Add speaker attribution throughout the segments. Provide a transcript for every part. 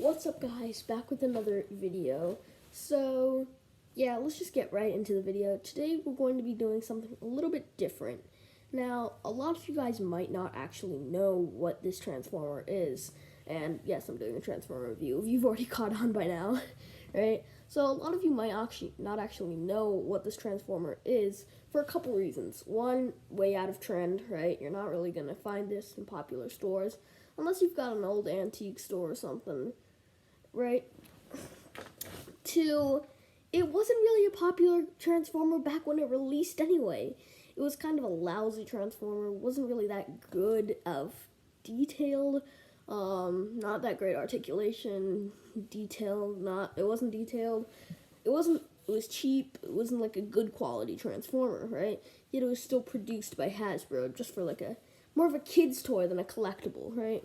Speaker 1: What's up, guys? Back with another video. So yeah, let's just get right into the video. Today we're going to be doing something a little bit different. Now, a lot of you guys might not actually know what this transformer is, and yes, I'm doing a transformer review. You've already caught on by now, right? So a lot of you might not actually know what this transformer is for a couple reasons. One, way out of trend, right? You're not really gonna find this in popular stores unless you've got an old antique store or something, right? Two, it wasn't really a popular transformer back when it released anyway. It was kind of a lousy transformer, wasn't really that good of detailed, not that great articulation, it wasn't detailed, it was cheap, it wasn't like a good quality transformer, right? Yet it was still produced by Hasbro, just for like more of a kid's toy than a collectible, right?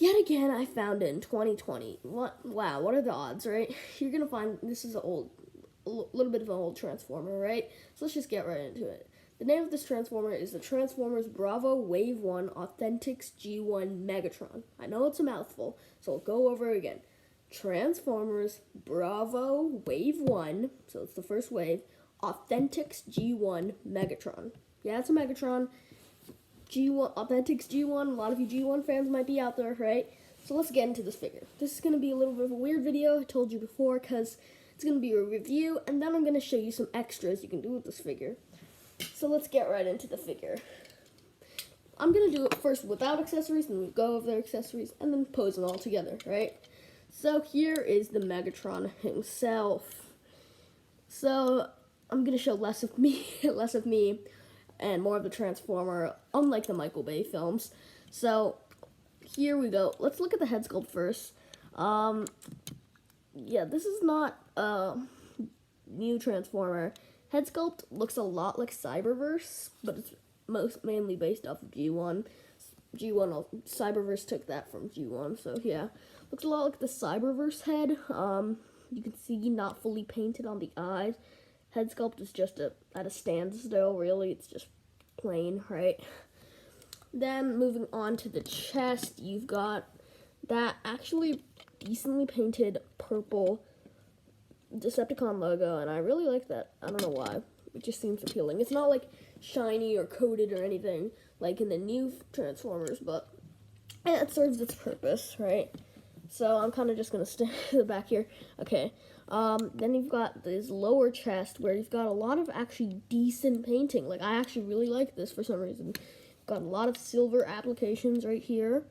Speaker 1: Yet again, I found it in 2020. Wow, what are the odds, right? You're gonna find this is a little bit of an old transformer, right? So let's just get right into it. The name of this transformer is the Transformers Bravo Wave 1 Authentics G1 Megatron. I know it's a mouthful, so I'll go over it again. Transformers Bravo Wave 1, so it's the first wave, Authentics G1 Megatron. Yeah, it's a Megatron. G1, Authentics G1, a lot of you G1 fans might be out there, right? So let's get into this figure. This is going to be a little bit of a weird video, I told you before, because it's going to be a review, and then I'm going to show you some extras you can do with this figure. So let's get right into the figure. I'm going to do it first without accessories, then we go over the accessories, and then pose them all together, right? So here is the Megatron himself. So I'm going to show less of me, and more of the Transformer, unlike the Michael Bay films. So here we go. Let's look at the head sculpt first. Yeah, this is not a new Transformer. Head sculpt looks a lot like Cyberverse, but it's mainly based off of G1. Cyberverse took that from G1, so yeah. Looks a lot like the Cyberverse head. You can see not fully painted on the eyes. Head sculpt is just at a standstill, really. It's just plain, right? Then moving on to the chest, you've got that actually decently painted purple Decepticon logo, and I really like that. I don't know why. It just seems appealing. It's not like shiny or coated or anything like in the new Transformers, but it serves its purpose, right? So I'm kind of just going to stay in the back here. Okay. Then you've got this lower chest where you've got a lot of actually decent painting. Like, I actually really like this for some reason. Got a lot of silver applications right here.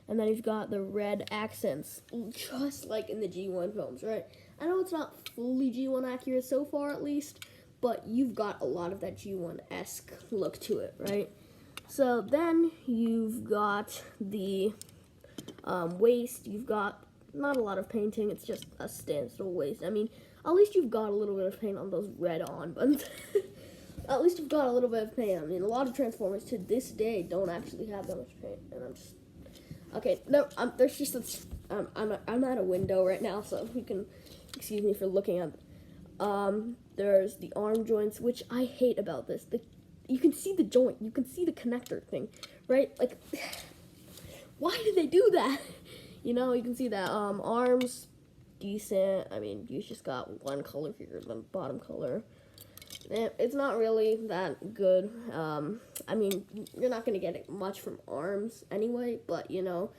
Speaker 1: And then you've got the red accents, just like in the G1 films, right? I know it's not fully G1 accurate so far, at least, but you've got a lot of that G1-esque look to it, right? So then you've got the waist. You've got not a lot of painting, it's just a standstill waist. I mean, at least you've got a little bit of paint on those red on buttons. At least you've got a little bit of paint. I mean, a lot of Transformers to this day don't actually have that much paint, and I'm just... Okay, no, there's just I'm at a window right now, so you can excuse me for looking at... There's the arm joints, which I hate about this. You can see the joint, you can see the connector thing, right? Like, why did they do that? You know, you can see that arms, decent. I mean, you just got one color here, the bottom color. It's not really that good. I mean, you're not going to get much from arms anyway, but, you know,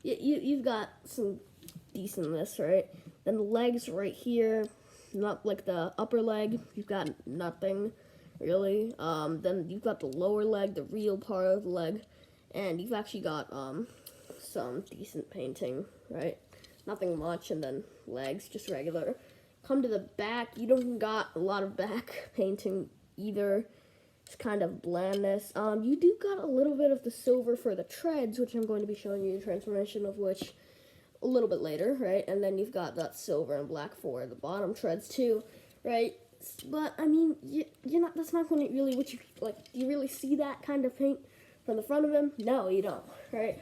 Speaker 1: you've got some decentness, right? Then the legs right here, not like the upper leg, you've got nothing, really. Then you've got the lower leg, the real part of the leg, and you've actually got, some decent painting, right? Nothing much, and then legs, just regular. Come to the back, you don't got a lot of back painting either. It's kind of blandness. You do got a little bit of the silver for the treads, which I'm going to be showing you the transformation of which a little bit later, right? And then you've got that silver and black for the bottom treads too, right? But I mean, you're not. That's not going to really what you like. Do you really see that kind of paint from the front of him? No, you don't, right?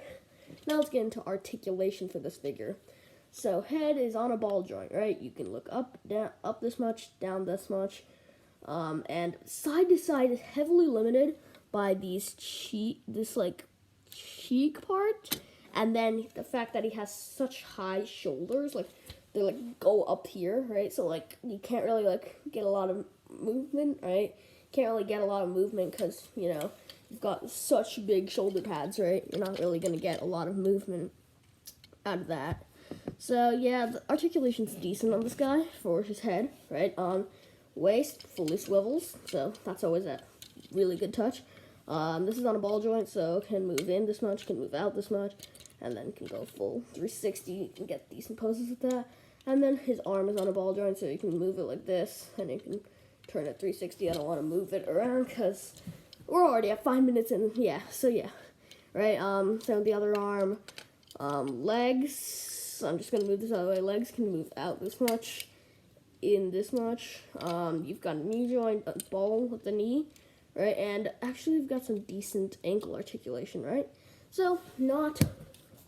Speaker 1: Now let's get into articulation for this figure. So head is on a ball joint, right? You can look up, down, up this much, down this much. And side to side is heavily limited by this cheek part And then the fact that he has such high shoulders, like they like go up here, right? So like you can't really like get a lot of movement, right? Can't really get a lot of movement because, you know, you've got such big shoulder pads, right? You're not really going to get a lot of movement out of that. So yeah, the articulation's decent on this guy for his head, right? Waist fully swivels, so that's always a really good touch. This is on a ball joint, so can move in this much, can move out this much, and then can go full 360. You can get decent poses with that. And then his arm is on a ball joint, so you can move it like this, and you can turn it 360. I don't want to move it around because we're already at 5 minutes in. Yeah, so yeah, right. So the other arm, legs. I'm just gonna move this out of the way. Legs can move out this much, in this much. You've got a knee joint, a ball with the knee, right? And actually, you've got some decent ankle articulation, right? So not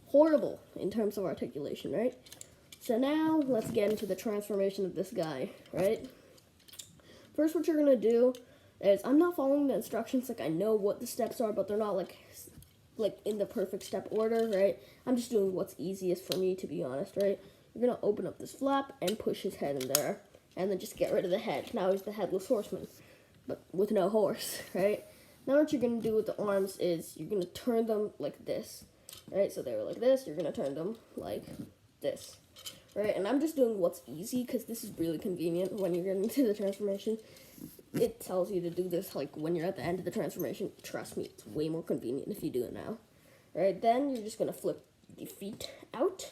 Speaker 1: horrible in terms of articulation, right? So now let's get into the transformation of this guy, right? First, what you're gonna do is, I'm not following the instructions. Like, I know what the steps are, but they're not like in the perfect step order, right? I'm just doing what's easiest for me, to be honest, right? You're gonna open up this flap and push his head in there, and then just get rid of the head. Now he's the headless horseman, but with no horse, right? Now what you're gonna do with the arms is you're gonna turn them like this, right? So they were like this. You're gonna turn them like this, right? And I'm just doing what's easy because this is really convenient when you're getting into the transformation. It tells you to do this like when you're at the end of the transformation. Trust me, it's way more convenient if you do it now. Right, then you're just gonna flip the feet out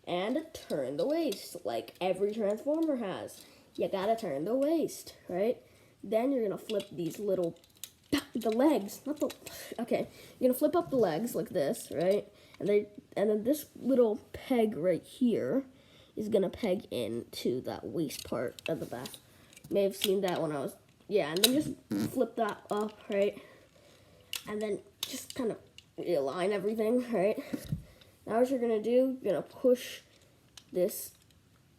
Speaker 1: and turn the waist like every transformer has. You gotta turn the waist, right? Then you're gonna flip these little, the legs, not the, okay. You're gonna flip up the legs like this, right? And then this little peg right here is gonna peg into that waist part at the back. May have seen that when I was, yeah, and then just flip that up, right? And then just kind of realign everything, right? Now what you're gonna do, you're gonna push this,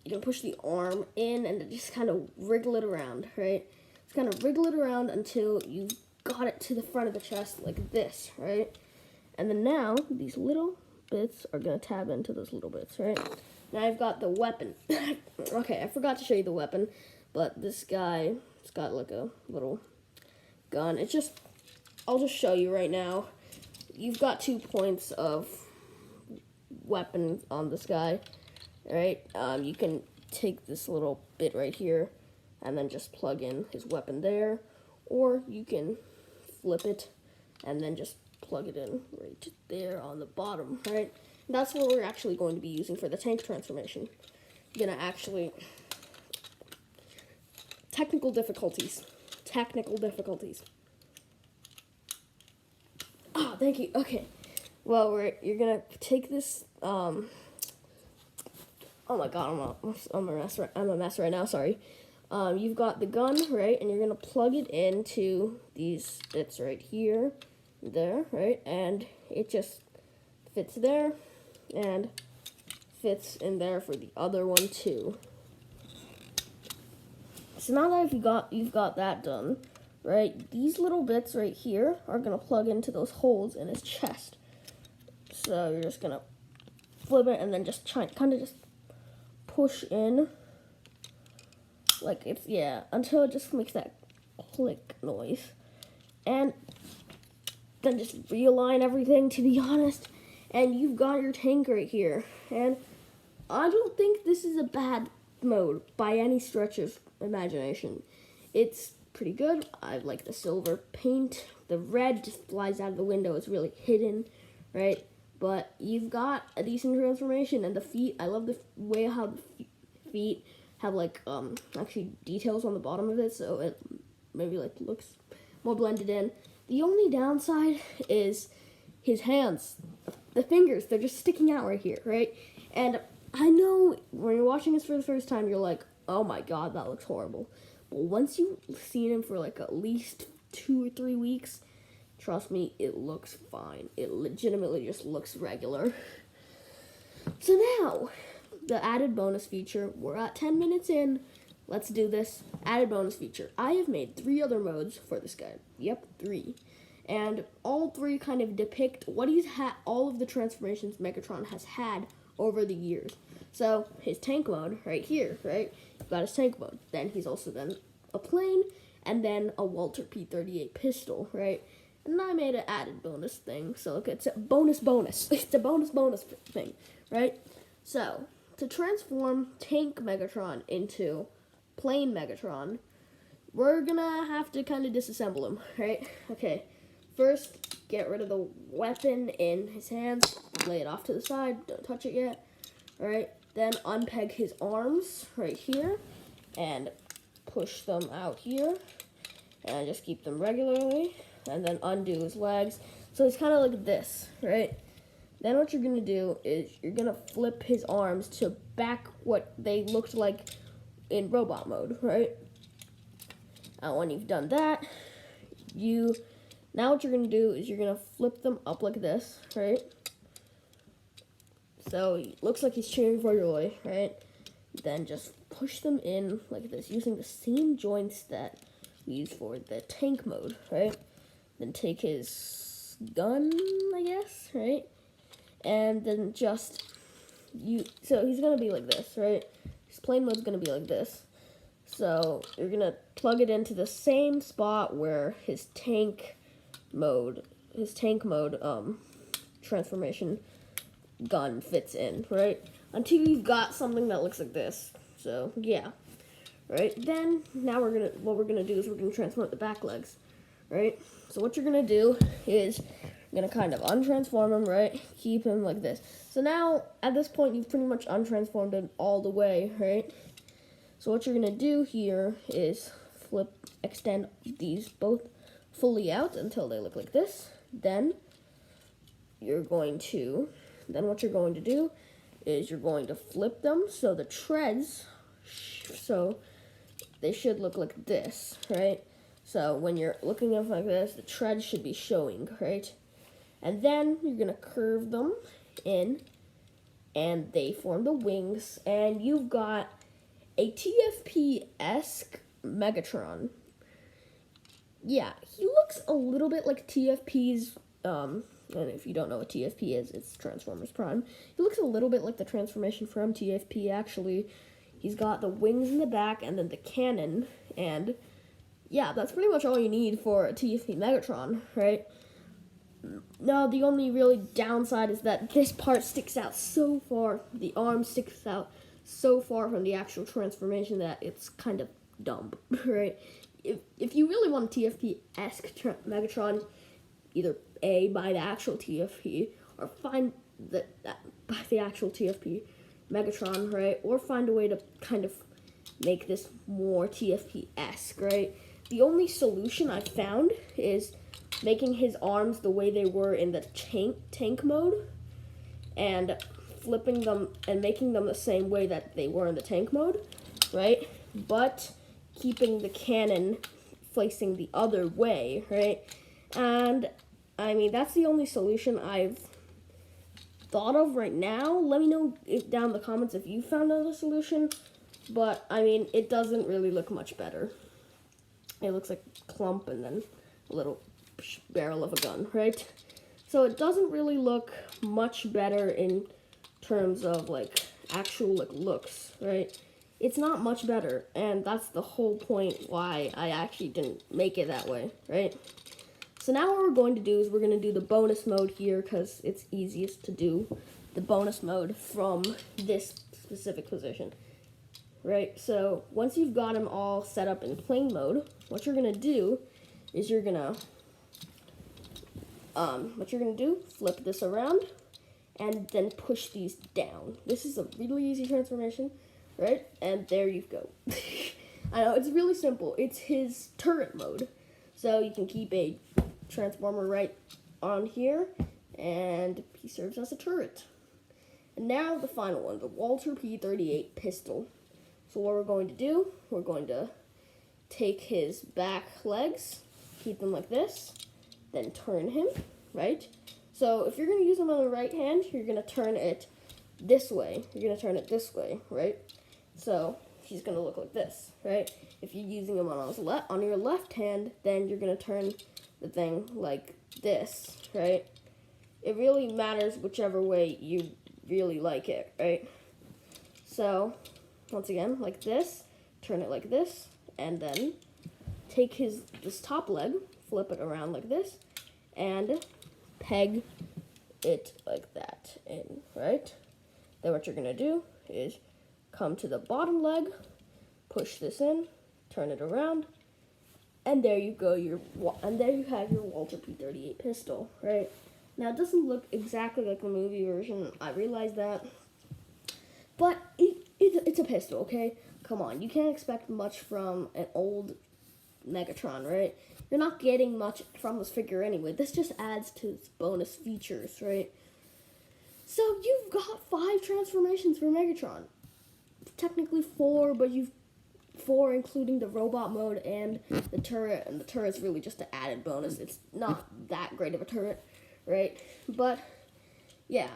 Speaker 1: you're gonna push the arm in and just kind of wriggle it around, right? Just kind of wriggle it around until you got it to the front of the chest like this, right? And then now these little bits are gonna tab into those little bits, right? Now I've got the weapon. Okay, I forgot to show you the weapon, but this guy, it's got like a little gun. It's just, I'll just show you right now. You've got 2 points of weapon on this guy, right? You can take this little bit right here and then just plug in his weapon there, or you can flip it and then just plug it in right there on the bottom, right? And that's what we're actually going to be using for the tank transformation. You're gonna actually, technical difficulties. Oh, thank you. Okay. Well, you're gonna take this. Oh my God, I'm a mess right now. Sorry. You've got the gun, right, and you're gonna plug it into these bits right here, there, right, and it just fits there, and fits in there for the other one too. So now that you've got that done, right, these little bits right here are gonna plug into those holes in his chest. So you're just gonna flip it and then just kind of just push in, like it's, yeah, until it just makes that click noise, and then just realign everything, to be honest, and you've got your tank right here. And I don't think this is a bad mode by any stretch of imagination. It's pretty good. I like the silver paint. The red just flies out of the window. It's really hidden, right? But you've got a decent transformation, and the feet, I love the way how the feet have like actually details on the bottom of it, so it maybe like looks more blended in. The only downside is his hands, the fingers, they're just sticking out right here, right? And I know when you're watching this for the first time, you're like, oh my God, that looks horrible. But once you've seen him for like at least 2 or 3 weeks, trust me, it looks fine. It legitimately just looks regular. So now, the added bonus feature, we're at 10 minutes in. Let's do this. Added bonus feature. I have made 3 other modes for this guy. Yep, 3. And all three kind of depict what he's had, all of the transformations Megatron has had over the years. So his tank mode right here, right? You've got his tank mode. Then he's also then a plane, and then a Walter P-38 pistol, right? And I made an added bonus thing, so it's a bonus. It's a bonus thing, right? So to transform tank Megatron into plane Megatron, we're gonna have to kind of disassemble him, right? Okay. First, get rid of the weapon in his hands, lay it off to the side, don't touch it yet, alright? Then unpeg his arms right here, and push them out here, and just keep them regularly, and then undo his legs. So he's kind of like this, right? Then what you're going to do is you're going to flip his arms to back what they looked like in robot mode, right? Now when you've done that, now what you're going to do is you're going to flip them up like this, right? So it looks like he's cheering for joy, right? Then just push them in like this using the same joints that we use for the tank mode, right? Then take his gun, I guess, right? And then so he's going to be like this, right? His plane mode's going to be like this. So you're going to plug it into the same spot where his tank mode transformation gun fits in, right? Until you've got something that looks like this. So yeah, right? Then now what we're gonna do is we're gonna transform the back legs, right? So what you're gonna do is you're gonna kind of untransform him, right? Keep him like this. So now at this point you've pretty much untransformed him all the way, right? So what you're gonna do here is extend these both fully out until they look like this. Then what you're going to do is you're going to flip them so the treads, so they should look like this, right? So when you're looking up like this, the treads should be showing, right? And then you're going to curve them in, and they form the wings, and you've got a TFP-esque Megatron. Yeah, he looks a little bit like TFP's, and if you don't know what TFP is, it's Transformers Prime. He looks a little bit like the transformation from TFP, actually. He's got the wings in the back and then the cannon, and yeah, that's pretty much all you need for a TFP Megatron, right? Now, the only really downside is that this part sticks out so far, the arm sticks out so far from the actual transformation that it's kind of dumb, right? If you really want a TFP-esque Megatron, either A, buy the actual TFP, or buy the actual TFP Megatron, right? Or find a way to kind of make this more TFP-esque, right? The only solution I've found is making his arms the way they were in the tank mode, and flipping them and making them the same way that they were in the tank mode, right? But keeping the cannon facing the other way, right? And I mean, that's the only solution I've thought of right now. Let me know down in the comments if you found another solution. But I mean, it doesn't really look much better. It looks like a clump and then a little barrel of a gun, right? So it doesn't really look much better in terms of like actual looks, right? It's not much better, and that's the whole point why I actually didn't make it that way, right? So now what we're going to do is we're going to do the bonus mode here because it's easiest to do the bonus mode from this specific position, right? So once you've got them all set up in plane mode, what you're going to do is you're going to flip this around and then push these down. This is a really easy transformation, right? And there you go. I know, it's really simple. It's his turret mode. So you can keep a transformer right on here, and he serves as a turret. And now the final one, the Walter P-38 pistol. So what we're going to do, we're going to take his back legs, keep them like this, then turn him, right? So if you're going to use him on the right hand, you're going to turn it this way. You're going to turn it this way, right? So he's going to look like this, right? If you're using him on your left hand, then you're going to turn the thing like this, right? It really matters whichever way you really like it, right? So, once again, like this, turn it like this, and then take this top leg, flip it around like this, and peg it like that in, right? Then what you're gonna do is come to the bottom leg, push this in, turn it around, and there you go. And there you have your Walther P38 pistol, right? Now it doesn't look exactly like the movie version. I realize that, but it's a pistol, okay? Come on, you can't expect much from an old Megatron, right? You're not getting much from this figure anyway. This just adds to its bonus features, right? So you've got 5 transformations for Megatron. Technically 4, but you've 4 including the robot mode and the turret, and the turret's really just an added bonus. It's not that great of a turret, right? But yeah,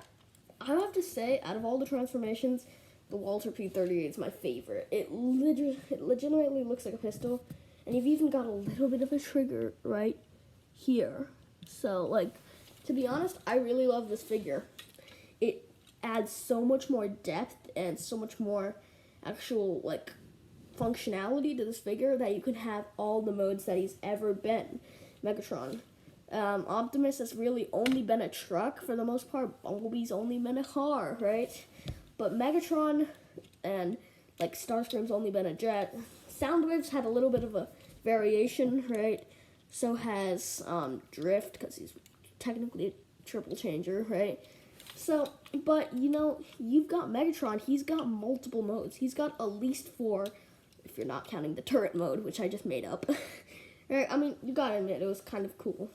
Speaker 1: I have to say, out of all the transformations, the Walther P38 is my favorite. It legitimately looks like a pistol, and you've even got a little bit of a trigger right here. So, like, to be honest, I really love this figure. It adds so much more depth and so much more actual, like, functionality to this figure that you can have all the modes that he's ever been. Megatron. Optimus has really only been a truck for the most part. Bumblebee's only been a car, right? But Megatron and, like, Starscream's only been a jet. Soundwave's had a little bit of a variation, right? So has Drift, because he's technically a triple changer, right? So, but, you know, you've got Megatron. He's got multiple modes. He's got at least 4, if you're not counting the turret mode, which I just made up. Right? I mean, you gotta admit, it was kind of cool.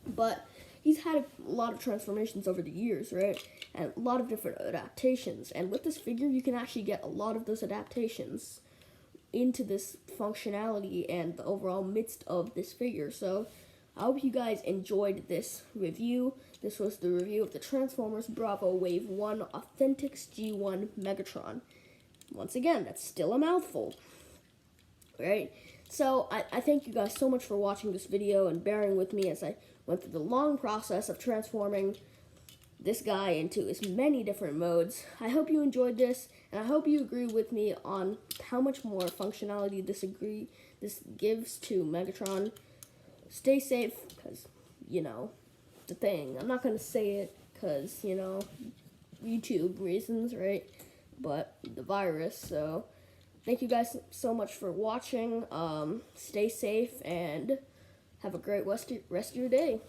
Speaker 1: But he's had a lot of transformations over the years, right? And a lot of different adaptations. And with this figure, you can actually get a lot of those adaptations into this functionality and the overall midst of this figure. So I hope you guys enjoyed this review. This was the review of the Transformers Bravo Wave 1 Authentics G1 Megatron. Once again, that's still a mouthful, right? So I thank you guys so much for watching this video and bearing with me as I went through the long process of transforming this guy into as many different modes. I hope you enjoyed this, and I hope you agree with me on how much more functionality this gives to Megatron. Stay safe, because, you know, the thing. I'm not going to say it because, you know, YouTube reasons, right? But the virus, so thank you guys so much for watching. Stay safe and have a great rest of your day.